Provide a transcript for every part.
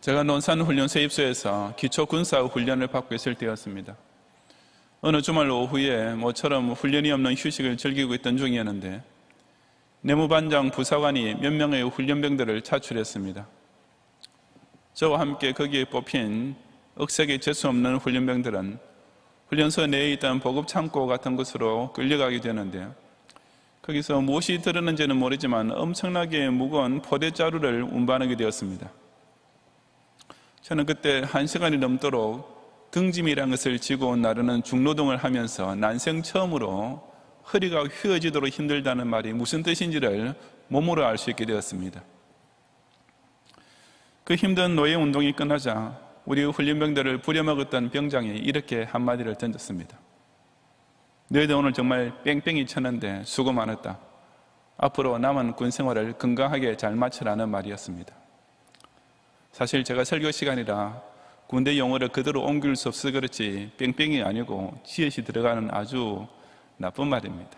제가 논산훈련소입소에서 기초군사훈련을 받고 있을 때였습니다. 어느 주말 오후에 모처럼 훈련이 없는 휴식을 즐기고 있던 중이었는데 내무반장 부사관이 몇 명의 훈련병들을 차출했습니다. 저와 함께 거기에 뽑힌 억색이 재수 없는 훈련병들은 훈련소 내에 있던 보급창고 같은 곳으로 끌려가게 되는데요. 거기서 무엇이 들었는지는 모르지만 엄청나게 무거운 포대자루를 운반하게 되었습니다. 저는 그때 1시간이 넘도록 등짐이라는 것을 지고 나르는 중노동을 하면서 난생 처음으로 허리가 휘어지도록 힘들다는 말이 무슨 뜻인지를 몸으로 알 수 있게 되었습니다. 그 힘든 노예 운동이 끝나자 우리 훈련병들을 부려먹었던 병장이 이렇게 한마디를 던졌습니다. 너희들 오늘 정말 뺑뺑이 쳤는데 수고 많았다. 앞으로 남은 군 생활을 건강하게 잘 마치라는 말이었습니다. 사실 제가 설교 시간이라 군대 용어를 그대로 옮길 수 없어 그렇지 뺑뺑이 아니고 지읒이 들어가는 아주 나쁜 말입니다.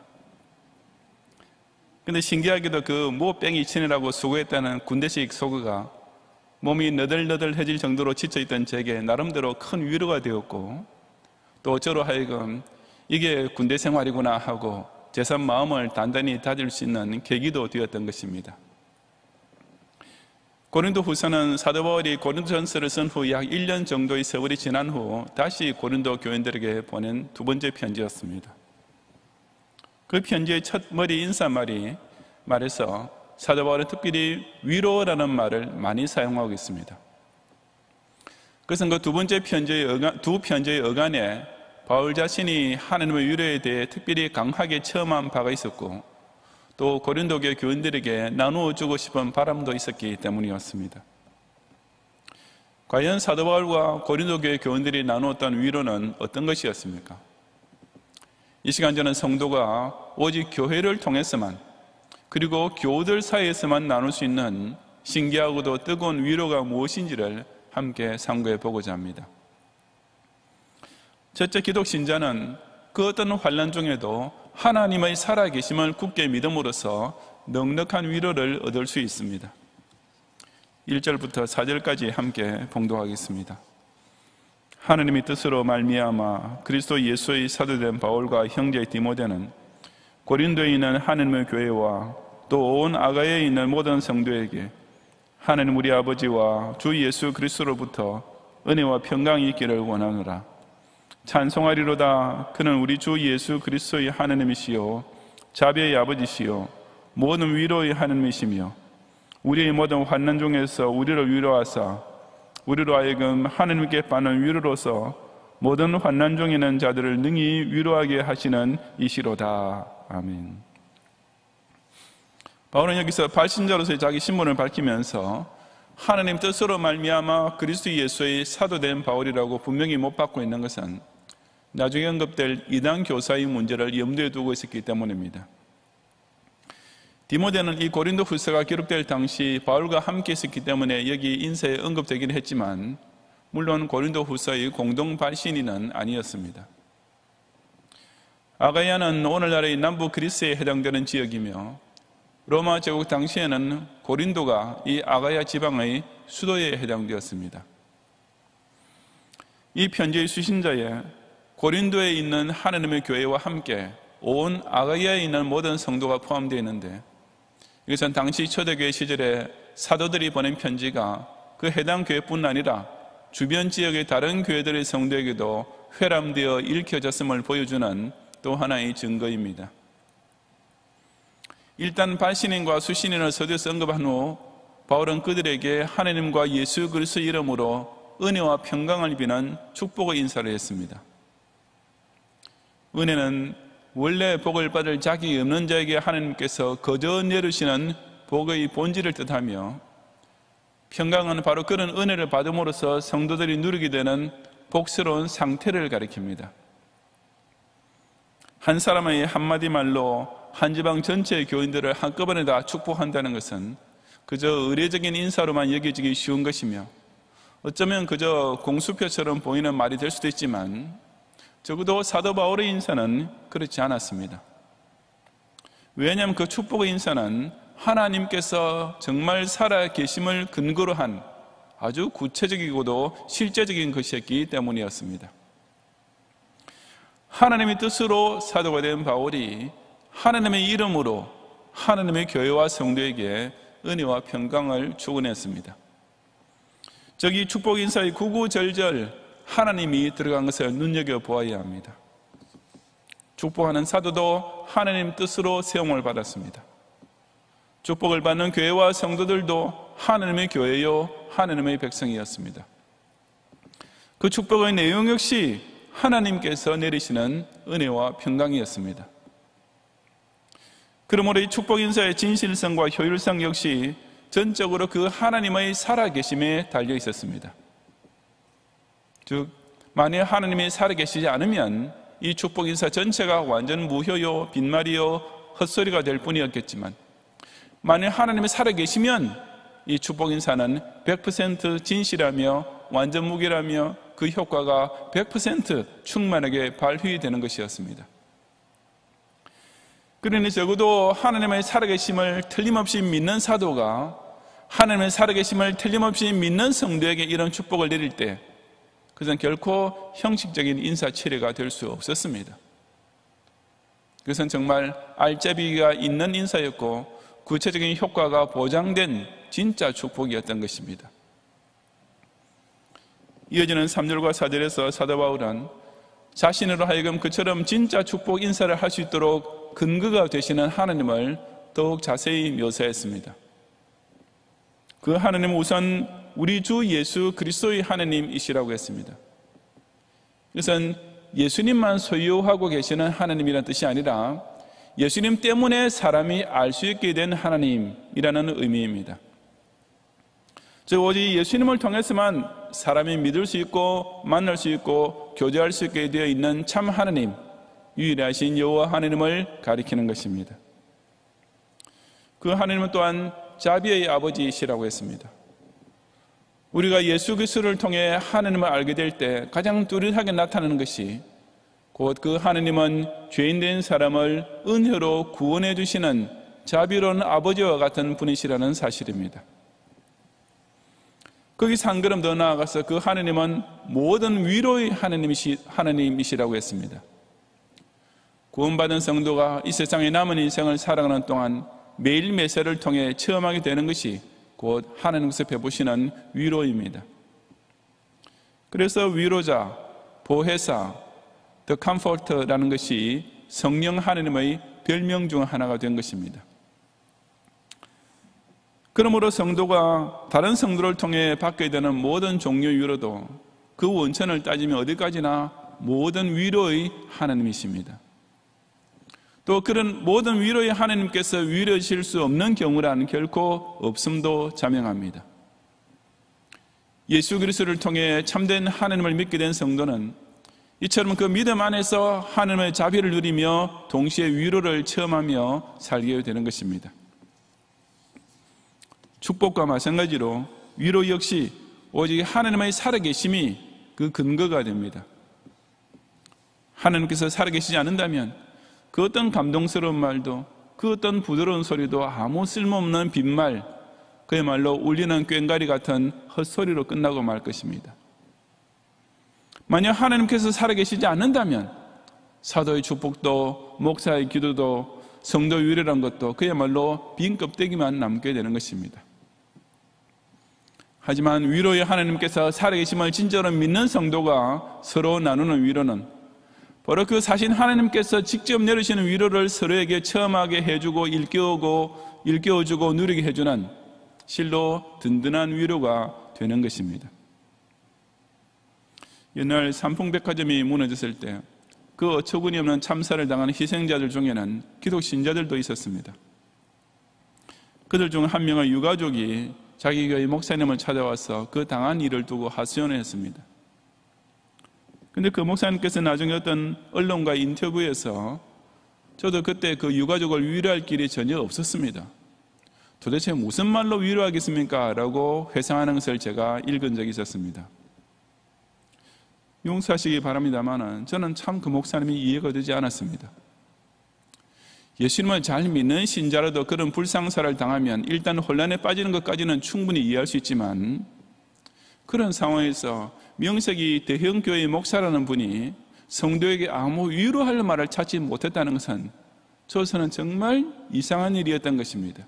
근데 신기하게도 그 뺑이 치느라고 수고했다는 군대식 소거가 몸이 너덜너덜해질 정도로 지쳐있던 제게 나름대로 큰 위로가 되었고 또 저로 하여금 이게 군대 생활이구나 하고 제삼 마음을 단단히 다질 수 있는 계기도 되었던 것입니다. 고린도후서는 사도 바울이 고린도전서를 쓴 후 약 1년 정도의 세월이 지난 후 다시 고린도 교인들에게 보낸 두 번째 편지였습니다. 그 편지의 첫 머리 인사말이 말해서 사도 바울은 특별히 위로라는 말을 많이 사용하고 있습니다. 그것은 그 두 번째 편지의 어간에 바울 자신이 하나님의 위로에 대해 특별히 강하게 체험한 바가 있었고 또 고린도교 교인들에게 나누어 주고 싶은 바람도 있었기 때문이었습니다. 과연 사도 바울과 고린도교의 교인들이 나누었던 위로는 어떤 것이었습니까? 이 시간 저는 성도가 오직 교회를 통해서만 그리고 교우들 사이에서만 나눌 수 있는 신기하고도 뜨거운 위로가 무엇인지를 함께 상고해 보고자 합니다. 첫째, 기독 신자는 그 어떤 환난 중에도 하나님의 살아계심을 굳게 믿음으로써 넉넉한 위로를 얻을 수 있습니다. 1절부터 4절까지 함께 봉독하겠습니다. 하나님의 뜻으로 말미암아 그리스도 예수의 사도된 바울과 형제 디모데는 고린도에 있는 하나님의 교회와 또 온 아가야에 있는 모든 성도에게 하나님 우리 아버지와 주 예수 그리스도로부터 은혜와 평강이 있기를 원하노라. 찬송하리로다. 그는 우리 주 예수 그리스도의 하나님이시요 자비의 아버지시요 모든 위로의 하나님이시며 우리의 모든 환난 중에서 우리를 위로하사 우리로 하여금 하나님께 받는 위로로서 모든 환난 중에 있는 자들을 능히 위로하게 하시는 이시로다. 아멘. 바울은 여기서 발신자로서의 자기 신분을 밝히면서 하나님 뜻으로 말미암아 그리스도 예수의 사도된 바울이라고 분명히 못 받고 있는 것은 나중에 언급될 이단 교사의 문제를 염두에 두고 있었기 때문입니다. 디모데는 이 고린도 후서가 기록될 당시 바울과 함께 있었기 때문에 여기 인사에 언급되긴 했지만 물론 고린도 후서의 공동 발신인은 아니었습니다. 아가야는 오늘날의 남부 그리스에 해당되는 지역이며 로마 제국 당시에는 고린도가 이 아가야 지방의 수도에 해당되었습니다. 이 편지의 수신자에 고린도에 있는 하나님의 교회와 함께 온 아가야에 있는 모든 성도가 포함되어 있는데 이것은 당시 초대교회 시절에 사도들이 보낸 편지가 그 해당 교회뿐 아니라 주변 지역의 다른 교회들의 성도에게도 회람되어 읽혀졌음을 보여주는 또 하나의 증거입니다. 일단 발신인과 수신인을 서두에서 언급한 후 바울은 그들에게 하나님과 예수 그리스도 이름으로 은혜와 평강을 비는 축복의 인사를 했습니다. 은혜는 원래 복을 받을 자격이 없는 자에게 하나님께서 거저 내리시는 복의 본질을 뜻하며 평강은 바로 그런 은혜를 받음으로써 성도들이 누리게 되는 복스러운 상태를 가리킵니다. 한 사람의 한마디 말로 한 지방 전체의 교인들을 한꺼번에 다 축복한다는 것은 그저 의례적인 인사로만 여겨지기 쉬운 것이며 어쩌면 그저 공수표처럼 보이는 말이 될 수도 있지만 적어도 사도 바울의 인사는 그렇지 않았습니다. 왜냐하면 그 축복의 인사는 하나님께서 정말 살아 계심을 근거로 한 아주 구체적이고도 실제적인 것이었기 때문이었습니다. 하나님의 뜻으로 사도가 된 바울이 하나님의 이름으로 하나님의 교회와 성도에게 은혜와 평강을 축원했습니다. 저기 축복 인사의 구구절절 하나님이 들어간 것을 눈여겨보아야 합니다. 축복하는 사도도 하나님 뜻으로 세움을 받았습니다. 축복을 받는 교회와 성도들도 하나님의 교회요 하나님의 백성이었습니다. 그 축복의 내용 역시 하나님께서 내리시는 은혜와 평강이었습니다. 그러므로 이 축복 인사의 진실성과 효율성 역시 전적으로 그 하나님의 살아계심에 달려 있었습니다. 즉, 만약 하나님이 살아계시지 않으면 이 축복 인사 전체가 완전 무효요, 빈말이요, 헛소리가 될 뿐이었겠지만, 만약 하나님이 살아계시면 이 축복 인사는 100% 진실하며 완전 무결하며 그 효과가 100% 충만하게 발휘 되는 것이었습니다. 그러니 적어도 하나님의 살아계심을 틀림없이 믿는 사도가 하나님의 살아계심을 틀림없이 믿는 성도에게 이런 축복을 내릴 때 그것은 결코 형식적인 인사치레가 될 수 없었습니다. 그것은 정말 알짜배기가 있는 인사였고 구체적인 효과가 보장된 진짜 축복이었던 것입니다. 이어지는 3절과 4절에서 사도 바울은 자신으로 하여금 그처럼 진짜 축복 인사를 할 수 있도록 근거가 되시는 하나님을 더욱 자세히 묘사했습니다. 그 하나님은 우선 우리 주 예수 그리스도의 하나님이시라고 했습니다. 이것은 예수님만 소유하고 계시는 하나님이라는 뜻이 아니라 예수님 때문에 사람이 알 수 있게 된 하나님이라는 의미입니다. 즉 오직 예수님을 통해서만 사람이 믿을 수 있고 만날 수 있고 교제할 수 있게 되어 있는 참 하나님, 유일하신 여호와 하나님을 가리키는 것입니다. 그 하나님은 또한 자비의 아버지이시라고 했습니다. 우리가 예수 그리스도를 통해 하나님을 알게 될 때 가장 뚜렷하게 나타나는 것이 곧 그 하나님은 죄인된 사람을 은혜로 구원해 주시는 자비로운 아버지와 같은 분이시라는 사실입니다. 거기서 한 걸음 더 나아가서 그 하나님은 모든 위로의 하나님이시라고 했습니다. 구원받은 성도가 이 세상에 남은 인생을 살아가는 동안 매일 매사를 통해 체험하게 되는 것이 곧 하나님께서 베푸시는 위로입니다. 그래서 위로자, 보혜사, The Comforter라는 것이 성령 하나님의 별명 중 하나가 된 것입니다. 그러므로 성도가 다른 성도를 통해 받게 되는 모든 종류의 위로도 그 원천을 따지면 어디까지나 모든 위로의 하나님이십니다. 또 그런 모든 위로의 하나님께서 위로하실 수 없는 경우라는 결코 없음도 자명합니다. 예수 그리스도를 통해 참된 하나님을 믿게 된 성도는 이처럼 그 믿음 안에서 하나님의 자비를 누리며 동시에 위로를 체험하며 살게 되는 것입니다. 축복과 마찬가지로 위로 역시 오직 하나님의 살아계심이 그 근거가 됩니다. 하나님께서 살아계시지 않는다면 그 어떤 감동스러운 말도 그 어떤 부드러운 소리도 아무 쓸모없는 빈말, 그야말로 울리는 꽹과리 같은 헛소리로 끝나고 말 것입니다. 만약 하나님께서 살아계시지 않는다면 사도의 축복도 목사의 기도도 성도 위로란 것도 그야말로 빈 껍데기만 남게 되는 것입니다. 하지만 위로의 하나님께서 살아계심을 진짜로 믿는 성도가 서로 나누는 위로는 바로 그 사신 하나님께서 직접 내리시는 위로를 서로에게 체험하게 해주고 일깨워주고 누리게 해주는 실로 든든한 위로가 되는 것입니다. 옛날 삼풍백화점이 무너졌을 때 그 어처구니 없는 참사를 당한 희생자들 중에는 기독 신자들도 있었습니다. 그들 중 한 명의 유가족이 자기 교회 목사님을 찾아와서 그 당한 일을 두고 하소연을 했습니다. 그런데 그 목사님께서 나중에 어떤 언론과 인터뷰에서 저도 그때 그 유가족을 위로할 길이 전혀 없었습니다. 도대체 무슨 말로 위로하겠습니까? 라고 회상하는 것을 제가 읽은 적이 있었습니다. 용서하시기 바랍니다만 저는 참 그 목사님이 이해가 되지 않았습니다. 예수님을 잘 믿는 신자라도 그런 불상사를 당하면 일단 혼란에 빠지는 것까지는 충분히 이해할 수 있지만 그런 상황에서 명색이 대형교회 목사라는 분이 성도에게 아무 위로할 말을 찾지 못했다는 것은 저서는 정말 이상한 일이었던 것입니다.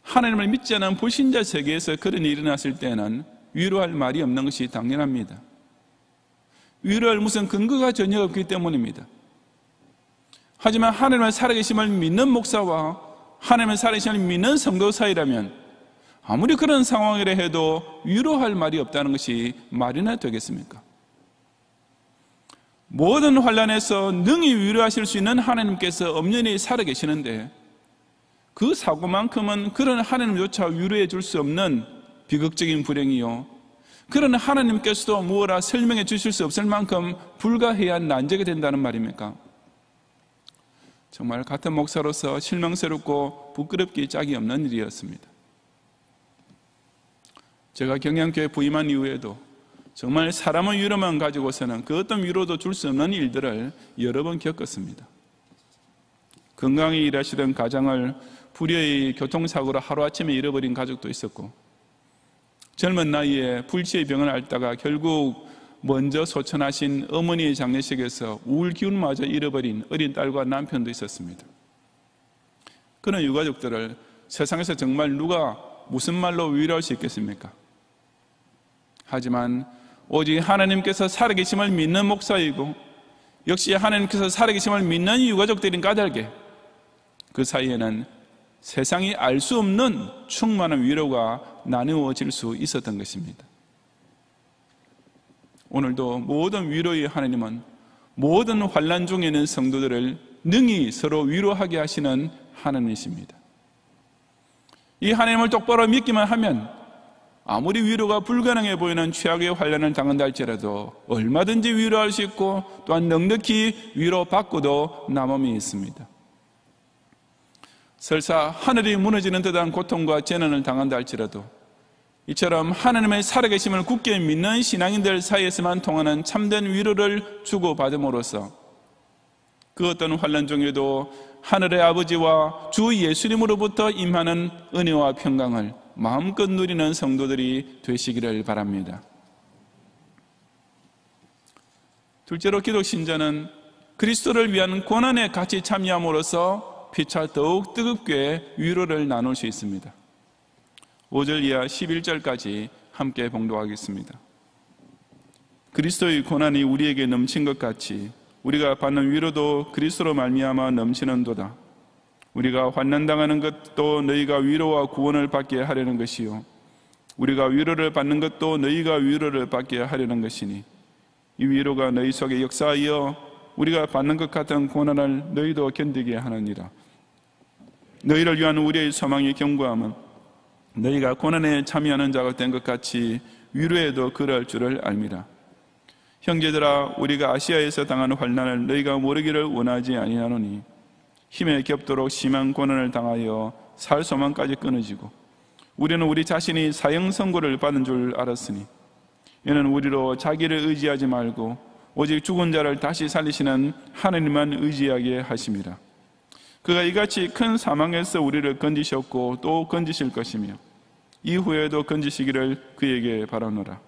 하나님을 믿지 않은 불신자 세계에서 그런 일이 일어났을 때는 위로할 말이 없는 것이 당연합니다. 위로할 무슨 근거가 전혀 없기 때문입니다. 하지만 하나님의 살아계심을 믿는 목사와 하나님의 살아계심을 믿는 성도 사이라면 아무리 그런 상황이라 해도 위로할 말이 없다는 것이 말이나 되겠습니까? 모든 환난에서 능히 위로하실 수 있는 하나님께서 엄연히 살아계시는데 그 사고만큼은 그런 하나님조차 위로해 줄 수 없는 비극적인 불행이요, 그런 하나님께서도 무엇라 설명해 주실 수 없을 만큼 불가해한 난제가 된다는 말입니까? 정말 같은 목사로서 실망스럽고 부끄럽기 짝이 없는 일이었습니다. 제가 경양교회 부임한 이후에도 정말 사람의 위로만 가지고서는 그 어떤 위로도 줄 수 없는 일들을 여러 번 겪었습니다. 건강히 일하시던 가장을 불의의 교통사고로 하루아침에 잃어버린 가족도 있었고, 젊은 나이에 불치의 병을 앓다가 결국 먼저 소천하신 어머니의 장례식에서 우울 기운마저 잃어버린 어린 딸과 남편도 있었습니다. 그런 유가족들을 세상에서 정말 누가 무슨 말로 위로할 수 있겠습니까? 하지만 오직 하나님께서 살아계심을 믿는 목사이고 역시 하나님께서 살아계심을 믿는 유가족들인 까닭에 그 사이에는 세상이 알 수 없는 충만한 위로가 나누어질 수 있었던 것입니다. 오늘도 모든 위로의 하나님은 모든 환난 중에 있는 성도들을 능히 서로 위로하게 하시는 하나님이십니다. 이 하나님을 똑바로 믿기만 하면 아무리 위로가 불가능해 보이는 최악의 환난을 당한다 할지라도 얼마든지 위로할 수 있고 또한 넉넉히 위로받고도 남음이 있습니다. 설사 하늘이 무너지는 듯한 고통과 재난을 당한다 할지라도 이처럼 하나님의 살아계심을 굳게 믿는 신앙인들 사이에서만 통하는 참된 위로를 주고받음으로써 그 어떤 환난 중에도 하늘의 아버지와 주 예수님으로부터 임하는 은혜와 평강을 마음껏 누리는 성도들이 되시기를 바랍니다. 둘째로 기독신자는 그리스도를 위한 고난에 같이 참여함으로써 피차 더욱 뜨겁게 위로를 나눌 수 있습니다. 5절 이하 11절까지 함께 봉독하겠습니다. 그리스도의 고난이 우리에게 넘친 것 같이 우리가 받는 위로도 그리스도로 말미암아 넘치는도다. 우리가 환난당하는 것도 너희가 위로와 구원을 받게 하려는 것이요 우리가 위로를 받는 것도 너희가 위로를 받게 하려는 것이니 이 위로가 너희 속에 역사하여 우리가 받는 것 같은 고난을 너희도 견디게 하느니라. 너희를 위한 우리의 소망이 견고함은 너희가 고난에 참여하는 자가 된 것 같이 위로에도 그럴 줄을 알미라. 형제들아, 우리가 아시아에서 당하는 환난을 너희가 모르기를 원하지 아니하노니 힘에 겹도록 심한 고난을 당하여 살 소망까지 끊어지고 우리는 우리 자신이 사형 선고를 받은 줄 알았으니 이는 우리로 자기를 의지하지 말고 오직 죽은 자를 다시 살리시는 하나님만 의지하게 하심이라. 그가 이같이 큰 사망에서 우리를 건지셨고 또 건지실 것이며 이후에도 건지시기를 그에게 바라노라.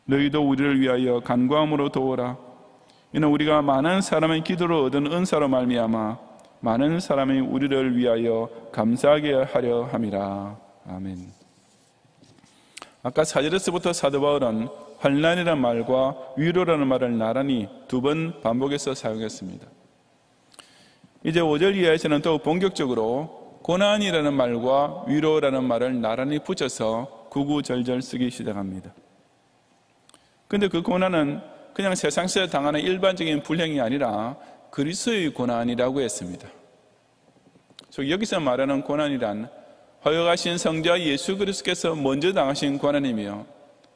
너희도 우리를 위하여 간구함으로 도우라. 이는 우리가 많은 사람의 기도로 얻은 은사로 말미암아 많은 사람이 우리를 위하여 감사하게 하려 함이라. 아멘. 아까 4절에서부터 사도 바울은 환난이라는 말과 위로라는 말을 나란히 두 번 반복해서 사용했습니다. 이제 5절 이하에서는 또 본격적으로 고난이라는 말과 위로라는 말을 나란히 붙여서 구구절절 쓰기 시작합니다. 그런데 그 고난은 그냥 세상에서 당하는 일반적인 불행이 아니라 그리스도의 고난이라고 했습니다. 여기서 말하는 고난이란 허역하신 성자 예수 그리스도께서 먼저 당하신 고난이며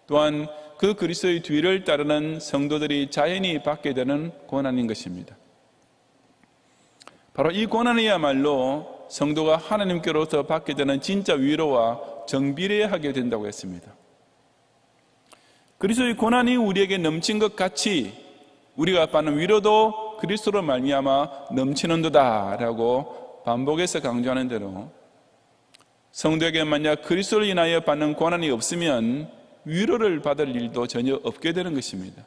또한 그 그리스도의 뒤를 따르는 성도들이 자연히 받게 되는 고난인 것입니다. 바로 이 고난이야말로 성도가 하나님께로부터 받게 되는 진짜 위로와 정비례하게 된다고 했습니다. 그리스도의 고난이 우리에게 넘친 것 같이 우리가 받는 위로도 그리스도로 말미암아 넘치는도다 라고 반복해서 강조하는 대로 성도에게 만약 그리스도를 인하여 받는 고난이 없으면 위로를 받을 일도 전혀 없게 되는 것입니다.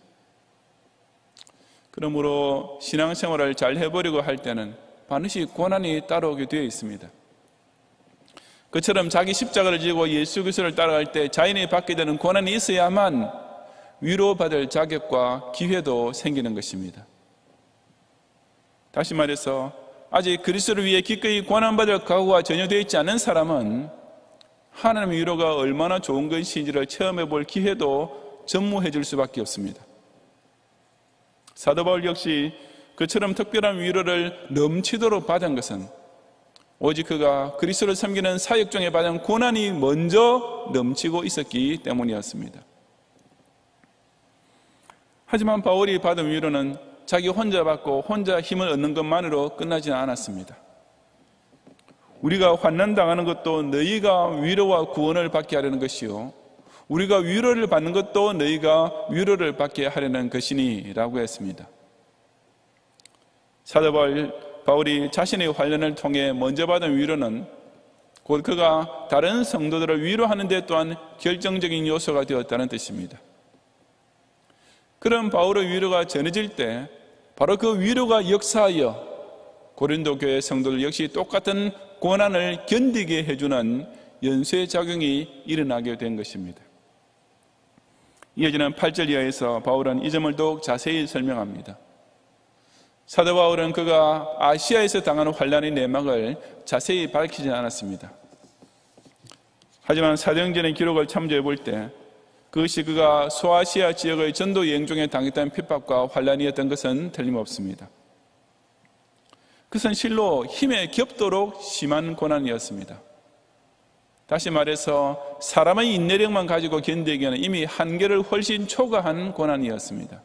그러므로 신앙생활을 잘 해보려고 할 때는 반드시 고난이 따라오게 되어 있습니다. 그처럼 자기 십자가를 지고 예수 그리스도를 따라갈 때 자연히 받게 되는 고난이 있어야만 위로받을 자격과 기회도 생기는 것입니다. 다시 말해서 아직 그리스도를 위해 기꺼이 고난받을 각오가 전혀 되어 있지 않은 사람은 하나님의 위로가 얼마나 좋은 것인지를 체험해 볼 기회도 전무해 줄 수밖에 없습니다. 사도 바울 역시 그처럼 특별한 위로를 넘치도록 받은 것은 오직 그가 그리스도를 섬기는 사역 중에 받은 고난이 먼저 넘치고 있었기 때문이었습니다. 하지만 바울이 받은 위로는 자기 혼자 받고 혼자 힘을 얻는 것만으로 끝나지는 않았습니다. 우리가 환난당하는 것도 너희가 위로와 구원을 받게 하려는 것이요 우리가 위로를 받는 것도 너희가 위로를 받게 하려는 것이니 라고 했습니다. 사도 바울이 자신의 환난을 통해 먼저 받은 위로는 곧 그가 다른 성도들을 위로하는 데 또한 결정적인 요소가 되었다는 뜻입니다. 그런 바울의 위로가 전해질 때 바로 그 위로가 역사하여 고린도 교회 성도들 역시 똑같은 고난을 견디게 해주는 연쇄작용이 일어나게 된 것입니다. 이어지는 8절 이하에서 바울은 이 점을 더욱 자세히 설명합니다. 사도 바울은 그가 아시아에서 당하는 환난의 내막을 자세히 밝히지 않았습니다. 하지만 사도행전의 기록을 참조해 볼 때 그것이 그가 소아시아 지역의 전도 여행 중에 당했던 핍박과 환난이었던 것은 틀림없습니다. 그것은 실로 힘에 겹도록 심한 고난이었습니다. 다시 말해서 사람의 인내력만 가지고 견디기에는 이미 한계를 훨씬 초과한 고난이었습니다.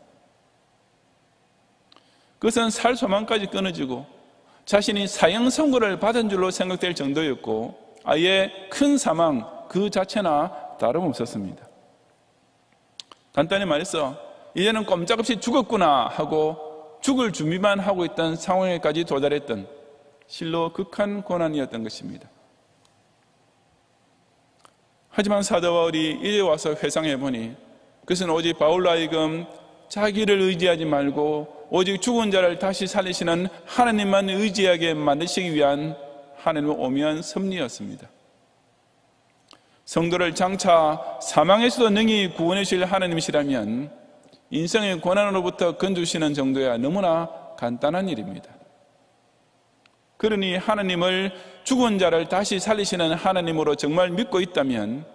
그것은 살 소망까지 끊어지고 자신이 사형 선고를 받은 줄로 생각될 정도였고 아예 큰 사망 그 자체나 다름없었습니다. 간단히 말해서 이제는 꼼짝없이 죽었구나 하고 죽을 준비만 하고 있던 상황에까지 도달했던 실로 극한 고난이었던 것입니다. 하지만 사도 바울이 이제 와서 회상해 보니 그것은 오직 바울로 하여금 자기를 의지하지 말고 오직 죽은 자를 다시 살리시는 하나님만 의지하게 만드시기 위한 하나님의 오묘한 섭리였습니다. 성도를 장차 사망에서도 능히 구원해 주실 하나님이시라면 인생의 고난으로부터 건져주시는 정도야 너무나 간단한 일입니다. 그러니 하나님을 죽은 자를 다시 살리시는 하나님으로 정말 믿고 있다면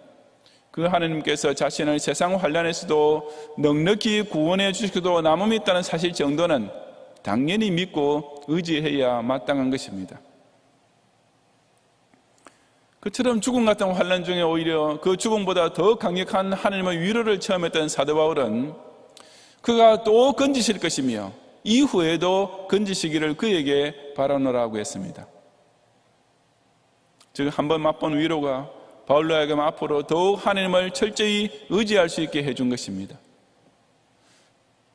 그 하나님께서 자신을 세상 환난에서도 넉넉히 구원해 주시기도 남음이 있다는 사실 정도는 당연히 믿고 의지해야 마땅한 것입니다. 그처럼 죽음 같은 환난 중에 오히려 그 죽음보다 더 강력한 하나님의 위로를 체험했던 사도 바울은 그가 또 건지실 것이며 이후에도 건지시기를 그에게 바라노라고 했습니다. 즉 한번 맛본 위로가 바울로 하여금 앞으로 더욱 하나님을 철저히 의지할 수 있게 해준 것입니다.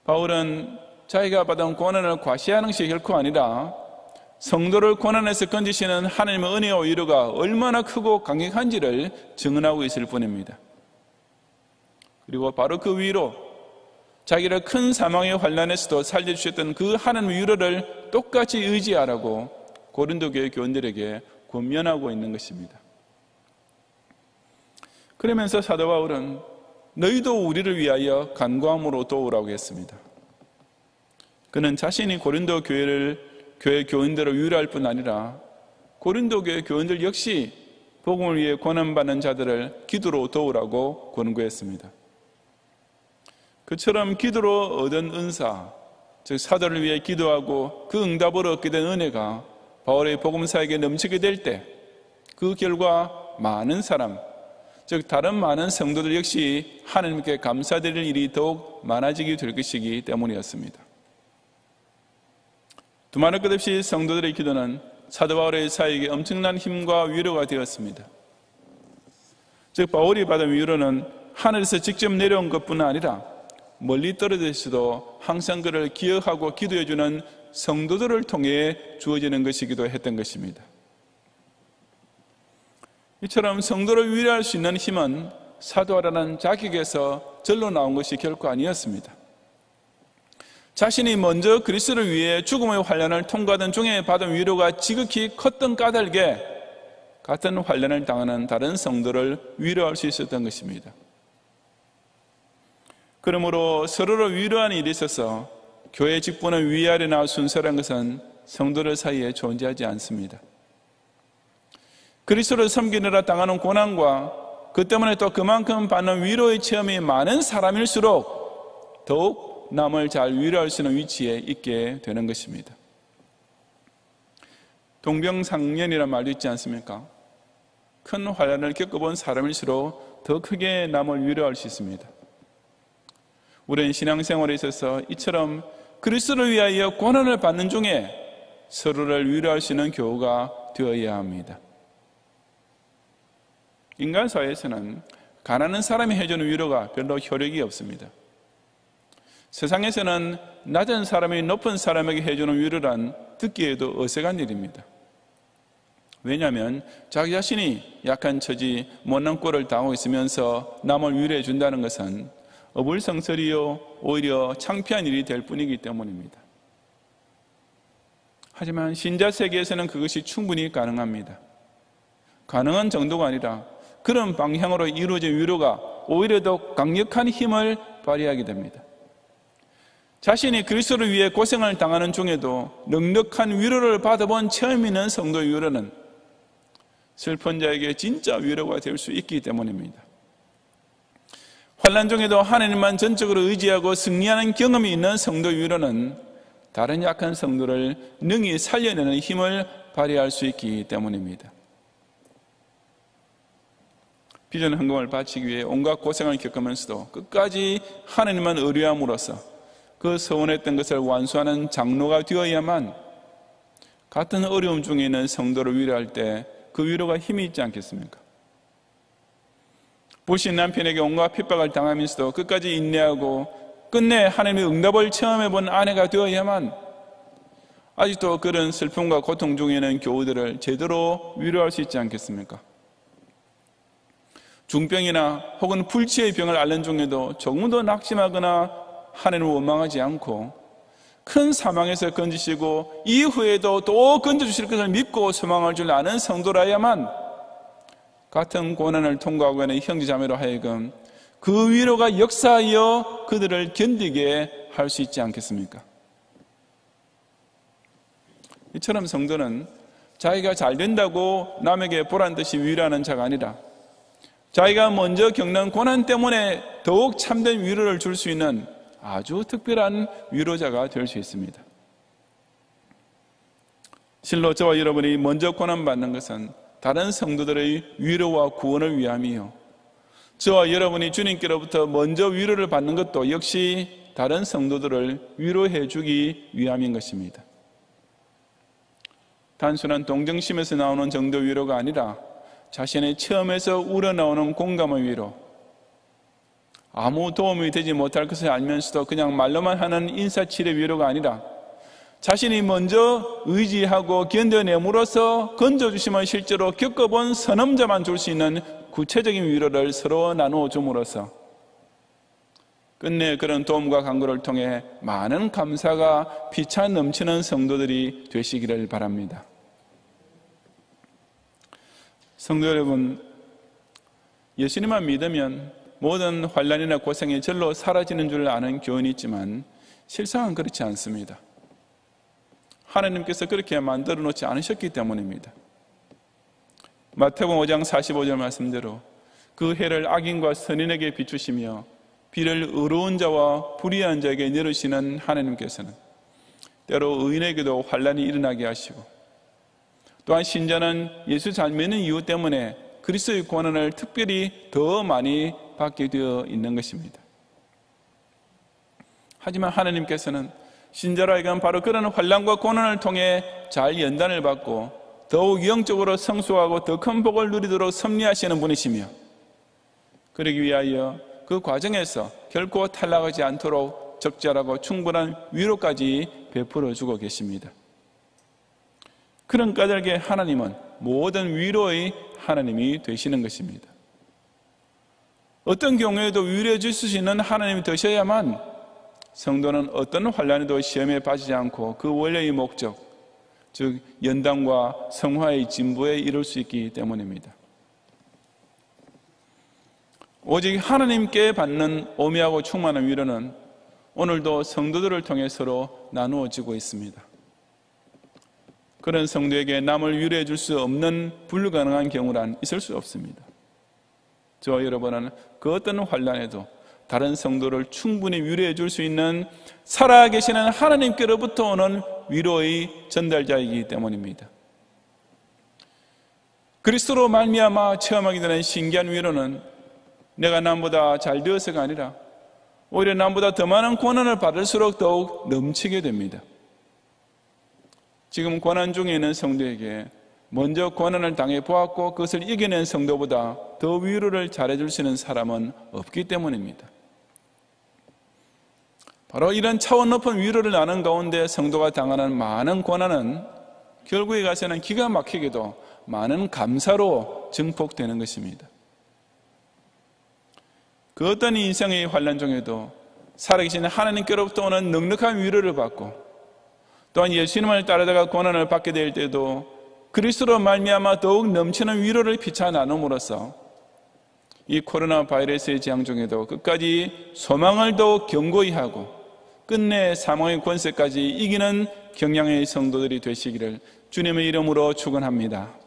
바울은 자기가 받은 고난을 과시하는 것이 결코 아니라 성도를 고난에서 건지시는 하나님의 은혜와 위로가 얼마나 크고 강력한지를 증언하고 있을 뿐입니다. 그리고 바로 그 위로 자기를 큰 사망의 환난에서도 살려주셨던 그 하나님의 위로를 똑같이 의지하라고 고린도 교회 교인들에게 권면하고 있는 것입니다. 그러면서 사도 바울은 너희도 우리를 위하여 간구함으로 도우라고 했습니다. 그는 자신이 고린도 교회 교인들을 위로할 뿐 아니라 고린도 교회 교인들 역시 복음을 위해 고난받는 자들을 기도로 도우라고 권고했습니다. 그처럼 기도로 얻은 은사, 즉 사도를 위해 기도하고 그 응답으로 얻게 된 은혜가 바울의 복음사에게 넘치게 될 때 그 결과 많은 사람, 즉 다른 많은 성도들 역시 하나님께 감사드릴 일이 더욱 많아지게 될 것이기 때문이었습니다. 두말할 것 없이 성도들의 기도는 사도 바울의 사역에 엄청난 힘과 위로가 되었습니다. 즉 바울이 받은 위로는 하늘에서 직접 내려온 것뿐 아니라 멀리 떨어져 있어도 항상 그를 기억하고 기도해주는 성도들을 통해 주어지는 것이기도 했던 것입니다. 이처럼 성도를 위로할 수 있는 힘은 사도하라는 자격에서 절로 나온 것이 결코 아니었습니다. 자신이 먼저 그리스도를 위해 죽음의 환난을 통과하던 중에 받은 위로가 지극히 컸던 까닭에 같은 환난을 당하는 다른 성도를 위로할 수 있었던 것입니다. 그러므로 서로를 위로하는 일에 있어서 교회 직분을 위아래나 순서라는 것은 성도들 사이에 존재하지 않습니다. 그리스도를 섬기느라 당하는 고난과 그 때문에 또 그만큼 받는 위로의 체험이 많은 사람일수록 더욱 남을 잘 위로할 수 있는 위치에 있게 되는 것입니다. 동병상련이라는 말도 있지 않습니까? 큰 환난을 겪어본 사람일수록 더 크게 남을 위로할 수 있습니다. 우리는 신앙생활에 있어서 이처럼 그리스도를 위하여 고난을 받는 중에 서로를 위로할 수 있는 교우가 되어야 합니다. 인간 사회에서는 가난한 사람이 해주는 위로가 별로 효력이 없습니다. 세상에서는 낮은 사람이 높은 사람에게 해주는 위로란 듣기에도 어색한 일입니다. 왜냐하면 자기 자신이 약한 처지, 못난 꼴을 당하고 있으면서 남을 위로해 준다는 것은 어불성설이요 오히려 창피한 일이 될 뿐이기 때문입니다. 하지만 신자 세계에서는 그것이 충분히 가능합니다. 가능한 정도가 아니라 그런 방향으로 이루어진 위로가 오히려 더 강력한 힘을 발휘하게 됩니다. 자신이 그리스도를 위해 고생을 당하는 중에도 넉넉한 위로를 받아본 체험이 있는 성도의 위로는 슬픈 자에게 진짜 위로가 될 수 있기 때문입니다. 환난 중에도 하나님만 전적으로 의지하고 승리하는 경험이 있는 성도의 위로는 다른 약한 성도를 능히 살려내는 힘을 발휘할 수 있기 때문입니다. 비전 헌금을 바치기 위해 온갖 고생을 겪으면서도 끝까지 하나님만 의뢰함으로써 그 서원했던 것을 완수하는 장로가 되어야만 같은 어려움 중에 있는 성도를 위로할 때 그 위로가 힘이 있지 않겠습니까? 부신 남편에게 온갖 핍박을 당하면서도 끝까지 인내하고 끝내 하나님의 응답을 체험해본 아내가 되어야만 아직도 그런 슬픔과 고통 중에 있는 교우들을 제대로 위로할 수 있지 않겠습니까? 중병이나 혹은 불치의 병을 앓는 중에도 조금도 낙심하거나 하나님을 원망하지 않고 큰 사망에서 건지시고 이후에도 또 건져주실 것을 믿고 소망할 줄 아는 성도라야만 같은 고난을 통과하고 있는 형제자매로 하여금 그 위로가 역사하여 그들을 견디게 할 수 있지 않겠습니까? 이처럼 성도는 자기가 잘 된다고 남에게 보란듯이 위로하는 자가 아니라 자기가 먼저 겪는 고난 때문에 더욱 참된 위로를 줄 수 있는 아주 특별한 위로자가 될 수 있습니다. 실로 저와 여러분이 먼저 고난받는 것은 다른 성도들의 위로와 구원을 위함이요, 저와 여러분이 주님께로부터 먼저 위로를 받는 것도 역시 다른 성도들을 위로해 주기 위함인 것입니다. 단순한 동정심에서 나오는 정도 위로가 아니라 자신의 체험에서 우러나오는 공감의 위로, 아무 도움이 되지 못할 것을 알면서도 그냥 말로만 하는 인사치레 위로가 아니라 자신이 먼저 의지하고 견뎌내므로써 건져주심을 실제로 겪어본 선험자만 줄 수 있는 구체적인 위로를 서로 나누어 줌으로써 끝내 그런 도움과 간구를 통해 많은 감사가 피차 넘치는 성도들이 되시기를 바랍니다. 성도 여러분, 예수님만 믿으면 모든 환난이나 고생이 절로 사라지는 줄 아는 교훈이 있지만 실상은 그렇지 않습니다. 하나님께서 그렇게 만들어 놓지 않으셨기 때문입니다. 마태복음 5장 45절 말씀대로 그 해를 악인과 선인에게 비추시며 비를 의로운 자와 불의한 자에게 내리시는 하나님께서는 때로 의인에게도 환난이 일어나게 하시고, 또한 신자는 예수 잘 믿는 이유 때문에 그리스도의 고난을 특별히 더 많이 받게 되어 있는 것입니다. 하지만 하나님께서는 신자로 하여금 바로 그런 환난과 고난을 통해 잘 연단을 받고 더욱 영적으로 성숙하고 더 큰 복을 누리도록 섭리하시는 분이시며, 그러기 위하여 그 과정에서 결코 탈락하지 않도록 적절하고 충분한 위로까지 베풀어 주고 계십니다. 그런 까닭에 하나님은 모든 위로의 하나님이 되시는 것입니다. 어떤 경우에도 위로해 주실 수 있는 하나님이 되셔야만 성도는 어떤 환난에도 시험에 빠지지 않고 그 원래의 목적, 즉 연단과 성화의 진보에 이룰 수 있기 때문입니다. 오직 하나님께 받는 오묘하고 충만한 위로는 오늘도 성도들을 통해 서로 나누어지고 있습니다. 그런 성도에게 남을 위로해 줄 수 없는 불가능한 경우란 있을 수 없습니다. 저와 여러분은 그 어떤 환난에도 다른 성도를 충분히 위로해 줄 수 있는 살아계시는 하나님께로부터 오는 위로의 전달자이기 때문입니다. 그리스도로 말미암아 체험하게 되는 신기한 위로는 내가 남보다 잘 되어서가 아니라 오히려 남보다 더 많은 고난을 받을수록 더욱 넘치게 됩니다. 지금 고난 중에 있는 성도에게 먼저 고난을 당해 보았고 그것을 이겨낸 성도보다 더 위로를 잘해줄 수 있는 사람은 없기 때문입니다. 바로 이런 차원 높은 위로를 나눈 가운데 성도가 당하는 많은 고난은 결국에 가서는 기가 막히게도 많은 감사로 증폭되는 것입니다. 그 어떤 인생의 환난 중에도 살아계신 하나님께로부터 오는 넉넉한 위로를 받고 또한 예수님을 따르다가 고난을 받게 될 때도 그리스도로 말미암아 더욱 넘치는 위로를 피차 나눔으로써 이 코로나 바이러스의 재앙 중에도 끝까지 소망을 더욱 견고히 하고 끝내 사망의 권세까지 이기는 경량의 성도들이 되시기를 주님의 이름으로 축원합니다.